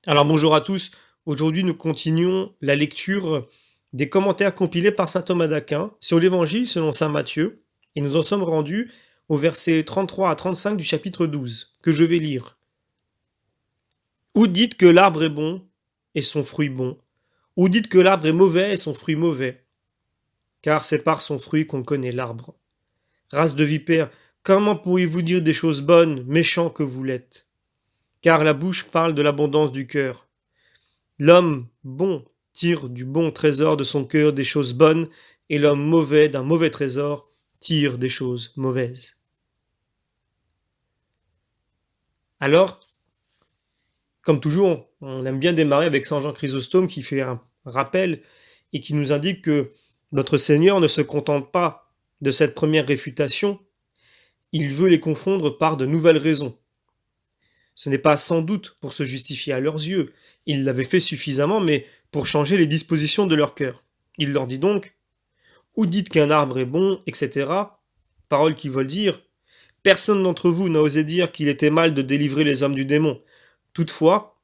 Alors bonjour à tous, aujourd'hui nous continuons la lecture des commentaires compilés par saint Thomas d'Aquin sur l'Évangile selon saint Matthieu, et nous en sommes rendus au verset 33 à 35 du chapitre 12, que je vais lire. Ou dites que l'arbre est bon et son fruit bon, ou dites que l'arbre est mauvais et son fruit mauvais, car c'est par son fruit qu'on connaît l'arbre. Race de vipères, comment pourriez-vous dire des choses bonnes, méchants que vous l'êtes? Car la bouche parle de l'abondance du cœur. L'homme bon tire du bon trésor de son cœur des choses bonnes, et l'homme mauvais d'un mauvais trésor tire des choses mauvaises. Alors, comme toujours, on aime bien démarrer avec saint Jean Chrysostome qui fait un rappel et qui nous indique que notre Seigneur ne se contente pas de cette première réfutation, il veut les confondre par de nouvelles raisons. Ce n'est pas sans doute pour se justifier à leurs yeux, il l'avait fait suffisamment, mais pour changer les dispositions de leur cœur. Il leur dit donc, ou dites qu'un arbre est bon, etc. Paroles qui veulent dire, personne d'entre vous n'a osé dire qu'il était mal de délivrer les hommes du démon. Toutefois,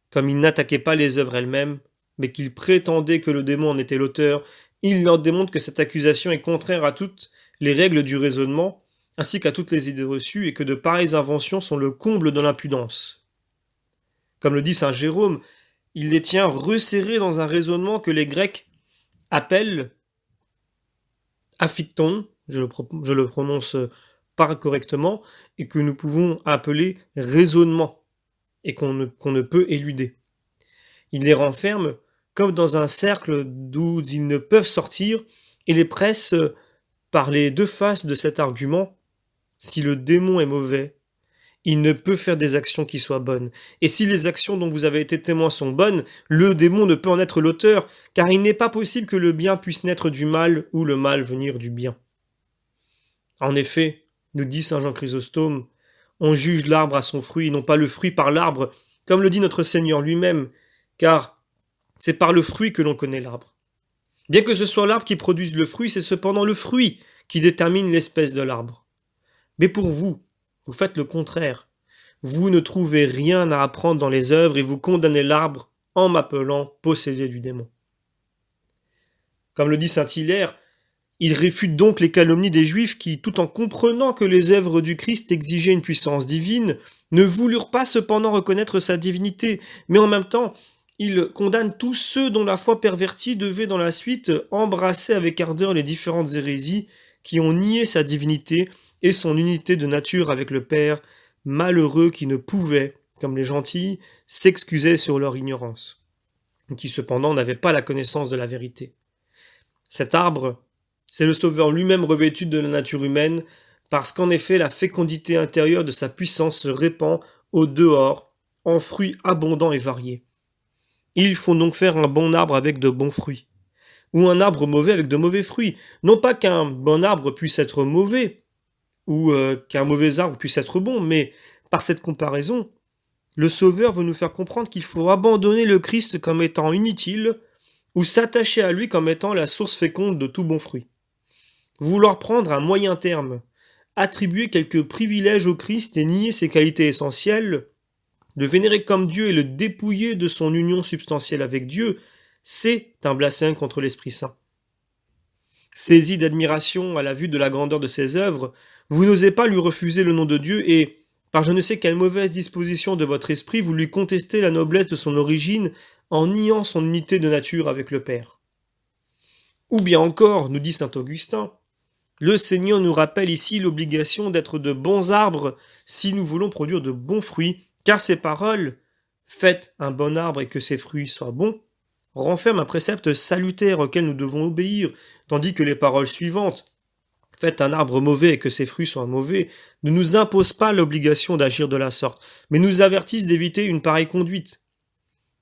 comme ils n'attaquaient pas les œuvres elles-mêmes, mais qu'ils prétendaient que le démon en était l'auteur, il leur démontre que cette accusation est contraire à toutes les règles du raisonnement, ainsi qu'à toutes les idées reçues, et que de pareilles inventions sont le comble de l'impudence. Comme le dit saint Jérôme, il les tient resserrés dans un raisonnement que les Grecs appellent aphyton, je le prononce pas correctement, et que nous pouvons appeler raisonnement, et qu'on ne peut éluder. Il les renferme comme dans un cercle d'où ils ne peuvent sortir, et les presse par les deux faces de cet argument. Si le démon est mauvais, il ne peut faire des actions qui soient bonnes. Et si les actions dont vous avez été témoin sont bonnes, le démon ne peut en être l'auteur, car il n'est pas possible que le bien puisse naître du mal ou le mal venir du bien. En effet, nous dit saint Jean Chrysostome, on juge l'arbre à son fruit, non pas le fruit par l'arbre, comme le dit notre Seigneur lui-même, car c'est par le fruit que l'on connaît l'arbre. Bien que ce soit l'arbre qui produise le fruit, c'est cependant le fruit qui détermine l'espèce de l'arbre. Mais pour vous, vous faites le contraire. Vous ne trouvez rien à apprendre dans les œuvres et vous condamnez l'arbre en m'appelant possédé du démon. Comme le dit saint Hilaire, il réfute donc les calomnies des Juifs qui, tout en comprenant que les œuvres du Christ exigeaient une puissance divine, ne voulurent pas cependant reconnaître sa divinité, mais en même temps, il condamne tous ceux dont la foi pervertie devait dans la suite embrasser avec ardeur les différentes hérésies qui ont nié sa divinité et son unité de nature avec le Père, malheureux qui ne pouvaient, comme les gentils, s'excuser sur leur ignorance, qui cependant n'avaient pas la connaissance de la vérité. Cet arbre, c'est le Sauveur lui-même revêtu de la nature humaine, parce qu'en effet la fécondité intérieure de sa puissance se répand au dehors, en fruits abondants et variés. Il faut donc faire un bon arbre avec de bons fruits, ou un arbre mauvais avec de mauvais fruits. Non pas qu'un bon arbre puisse être mauvais, ou qu'un mauvais arbre puisse être bon, mais par cette comparaison, le Sauveur veut nous faire comprendre qu'il faut abandonner le Christ comme étant inutile, ou s'attacher à lui comme étant la source féconde de tout bon fruit. Vouloir prendre un moyen terme, attribuer quelques privilèges au Christ et nier ses qualités essentielles, le vénérer comme Dieu et le dépouiller de son union substantielle avec Dieu, c'est un blasphème contre l'Esprit Saint. Saisi d'admiration à la vue de la grandeur de ses œuvres, vous n'osez pas lui refuser le nom de Dieu et, par je ne sais quelle mauvaise disposition de votre esprit, vous lui contestez la noblesse de son origine en niant son unité de nature avec le Père. Ou bien encore, nous dit saint Augustin, le Seigneur nous rappelle ici l'obligation d'être de bons arbres si nous voulons produire de bons fruits, car ces paroles, faites un bon arbre et que ses fruits soient bons, renferment un précepte salutaire auquel nous devons obéir, tandis que les paroles suivantes, faites un arbre mauvais et que ses fruits soient mauvais, ne nous imposent pas l'obligation d'agir de la sorte, mais nous avertissent d'éviter une pareille conduite.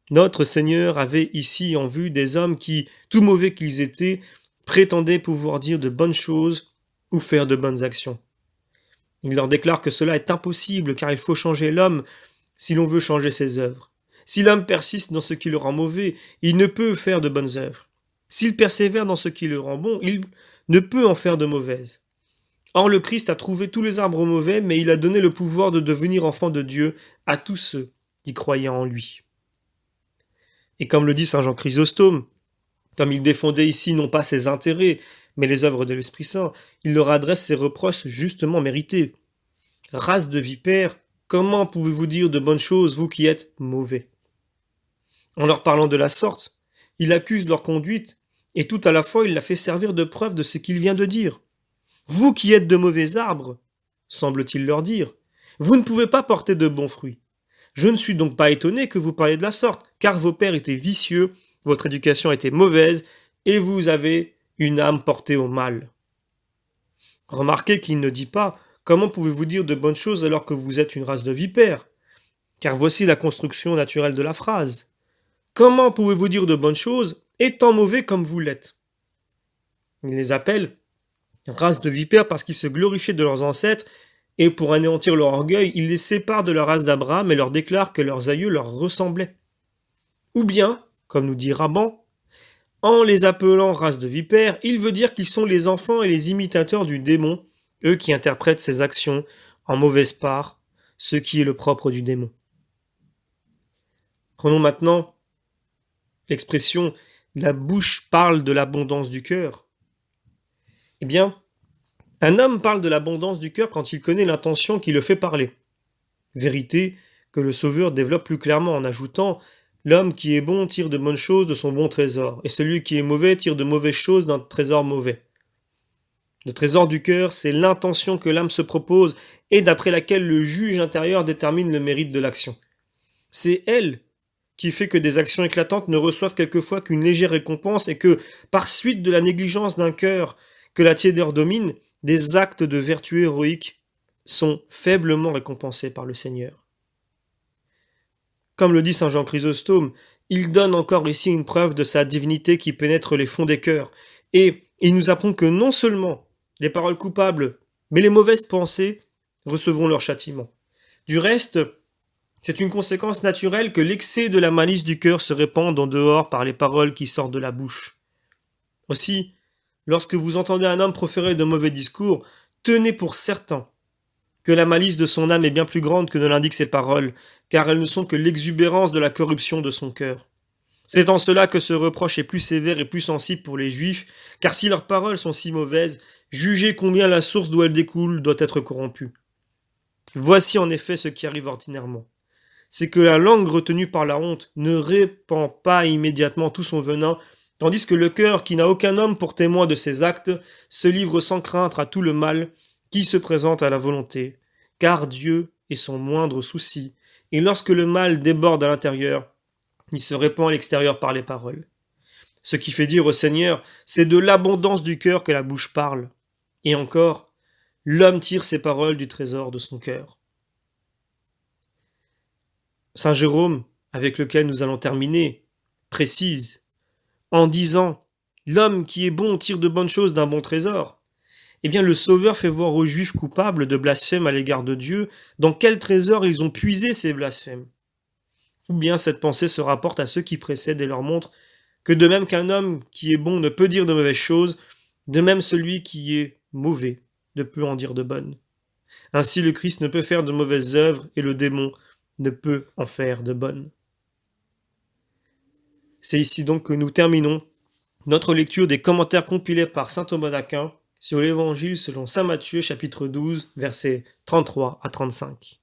Notre Seigneur avait ici en vue des hommes qui, tout mauvais qu'ils étaient, prétendaient pouvoir dire de bonnes choses ou faire de bonnes actions. Il leur déclare que cela est impossible car il faut changer l'homme si l'on veut changer ses œuvres. Si l'homme persiste dans ce qui le rend mauvais, il ne peut faire de bonnes œuvres. S'il persévère dans ce qui le rend bon, il ne peut en faire de mauvaises. Or le Christ a trouvé tous les arbres mauvais, mais il a donné le pouvoir de devenir enfant de Dieu à tous ceux qui croyaient en lui. Et comme le dit saint Jean Chrysostome, comme il défendait ici non pas ses intérêts, mais les œuvres de l'Esprit Saint, il leur adresse ses reproches justement mérités. Race de vipères, comment pouvez-vous dire de bonnes choses, vous qui êtes mauvais? En leur parlant de la sorte, il accuse leur conduite, et tout à la fois il la fait servir de preuve de ce qu'il vient de dire. Vous qui êtes de mauvais arbres, semble-t-il leur dire, vous ne pouvez pas porter de bons fruits. Je ne suis donc pas étonné que vous parliez de la sorte, car vos pères étaient vicieux, votre éducation était mauvaise, et vous avez une âme portée au mal. Remarquez qu'il ne dit pas « Comment pouvez-vous dire de bonnes choses alors que vous êtes une race de vipères ?» Car voici la construction naturelle de la phrase. Comment pouvez-vous dire de bonnes choses étant mauvais comme vous l'êtes? Il les appelle race de vipères parce qu'ils se glorifiaient de leurs ancêtres et pour anéantir leur orgueil, il les sépare de la race d'Abraham et leur déclare que leurs aïeux leur ressemblaient. Ou bien, comme nous dit Raban, en les appelant race de vipères, il veut dire qu'ils sont les enfants et les imitateurs du démon, eux qui interprètent ses actions en mauvaise part, ce qui est le propre du démon. Prenons maintenant l'expression « la bouche parle de l'abondance du cœur ». Eh bien, un homme parle de l'abondance du cœur quand il connaît l'intention qui le fait parler. Vérité que le Sauveur développe plus clairement en ajoutant « L'homme qui est bon tire de bonnes choses de son bon trésor, et celui qui est mauvais tire de mauvaises choses d'un trésor mauvais. » Le trésor du cœur, c'est l'intention que l'âme se propose et d'après laquelle le juge intérieur détermine le mérite de l'action. C'est elle qui fait que des actions éclatantes ne reçoivent quelquefois qu'une légère récompense et que, par suite de la négligence d'un cœur que la tiédeur domine, des actes de vertu héroïque sont faiblement récompensés par le Seigneur. Comme le dit saint Jean Chrysostome, il donne encore ici une preuve de sa divinité qui pénètre les fonds des cœurs, et il nous apprend que non seulement les paroles coupables, mais les mauvaises pensées recevront leur châtiment. Du reste, c'est une conséquence naturelle que l'excès de la malice du cœur se répande en dehors par les paroles qui sortent de la bouche. Aussi, lorsque vous entendez un homme proférer de mauvais discours, tenez pour certain que la malice de son âme est bien plus grande que ne l'indiquent ses paroles, car elles ne sont que l'exubérance de la corruption de son cœur. C'est en cela que ce reproche est plus sévère et plus sensible pour les Juifs, car si leurs paroles sont si mauvaises, jugez combien la source d'où elles découlent doit être corrompue. Voici en effet ce qui arrive ordinairement. C'est que la langue retenue par la honte ne répand pas immédiatement tout son venin, tandis que le cœur, qui n'a aucun homme pour témoin de ses actes, se livre sans crainte à tout le mal qui se présente à la volonté, car Dieu est son moindre souci, et lorsque le mal déborde à l'intérieur, il se répand à l'extérieur par les paroles. Ce qui fait dire au Seigneur, c'est de l'abondance du cœur que la bouche parle. Et encore, l'homme tire ses paroles du trésor de son cœur. Saint Jérôme, avec lequel nous allons terminer, précise, en disant « L'homme qui est bon tire de bonnes choses d'un bon trésor », eh bien le Sauveur fait voir aux Juifs coupables de blasphème à l'égard de Dieu dans quel trésor ils ont puisé ces blasphèmes. Ou bien cette pensée se rapporte à ceux qui précèdent et leur montre que de même qu'un homme qui est bon ne peut dire de mauvaises choses, de même celui qui est mauvais ne peut en dire de bonnes. Ainsi le Christ ne peut faire de mauvaises œuvres et le démon ne peut en faire de bonnes. C'est ici donc que nous terminons notre lecture des commentaires compilés par saint Thomas d'Aquin sur l'Évangile selon saint Matthieu chapitre 12 versets 33 à 35.